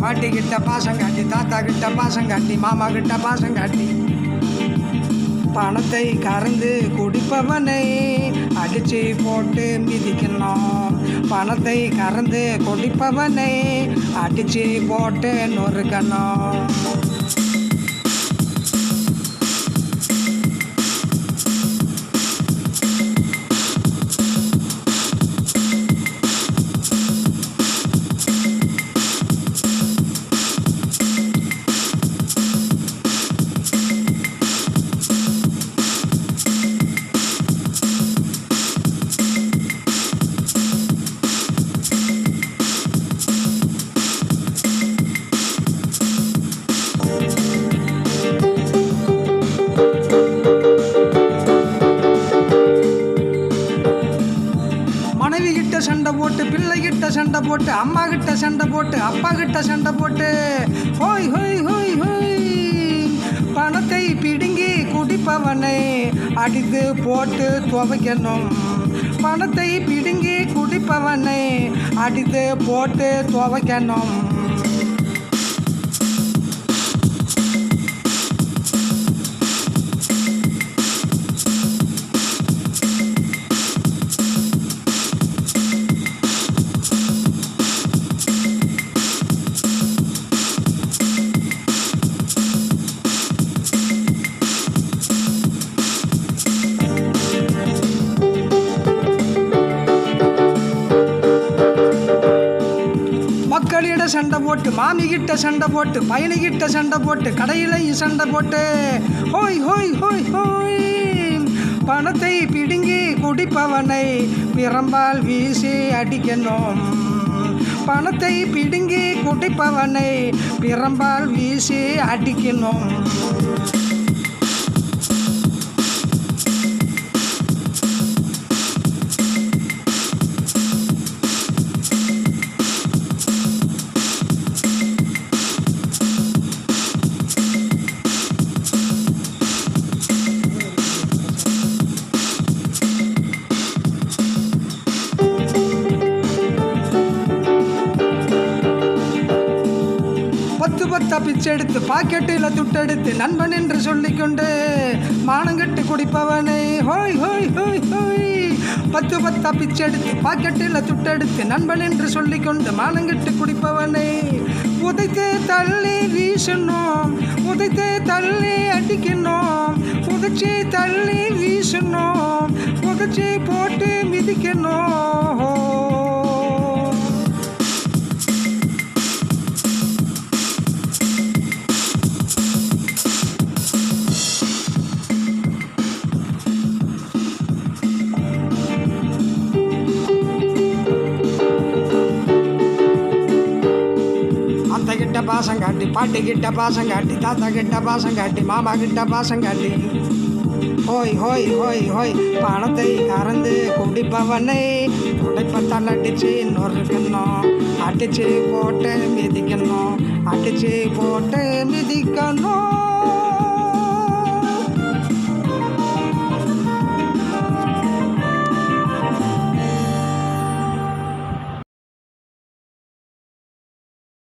பாட்டி கிட்ட பாசம் காட்டி, தாத்தா கிட்ட பாசம் காட்டி, மாமா கிட்ட பாசம் காட்டி, பணத்தை கறந்து குடிப்பவனை அடிச்சு போட்டு மிதிக்கணும். பணத்தை கறந்து குடிப்பவனை அடிச்சு போட்டு நொறுக்கணும். மனைவி கிட்ட சண்டை போட்டு, பிள்ளை கிட்ட சண்டை போட்டு, அம்மா கிட்ட சண்டை போட்டு, அப்பா கிட்ட சண்டை போட்டு, ஹோய் ஹோய் ஹோய் ஹோய், பணத்தை பிடுங்கி குடிப்பவனை அடித்து போட்டு துவைக்கணும். பணத்தை பிடுங்கி குடிப்பவனை அடித்து போட்டு துவைக்கணும். மக்களிட சண்டை போட்டு, மாமி கிட்ட சண்டை போட்டு, பயணிகிட்ட சண்டை போட்டு, கடையிலையும் சண்டை போட்டு, ஹோய் ஹோய் ஹோய் ஹோய், பணத்தை பிடுங்கி குடிப்பவனை பிரம்பால் வீசி அடிக்கணும். பணத்தை பிடுங்கி குடிப்பவனை பிரம்பால் வீசி அடிக்கணும். பத்தா பிச்செடுத்து பாக்கெட்டில் துட்டெடுத்து நண்பன் என்று சொல்லிக்கொண்டு மானங்கட்டு குடிப்பவனை ஹோய் ஹோய் ஹோய் ஹோய், பத்தா பிச்செடுத்து பாக்கெட்டில் துட்டெடுத்து நண்பன் என்று சொல்லிக்கொண்டு மானங்கட்டு குடிப்பவனை உதைத்து தள்ளி வீசணும், உதைத்து தள்ளி அடிக்கணும், உதைச்சி தள்ளி வீசணும், உதைச்சி போட்டு மிதிக்கணும். கிட்ட பாசம் காட்டி, பாட்டி கிட்ட பாசம் காட்டி, தாத்தா கிட்ட பாசம் காட்டி, மாமா கிட்ட பாசம் காட்டி, ஹோய் ஹோய் ஹோய் ஹோய், பணத்தை கறந்து குடிப்பவனை துடைப்பத்தால் அடிச்சு நொறுக்கணும். அடிச்சு போட்டு மிதிக்கணும், அடிச்சு போட்டு மிதிக்கணும்.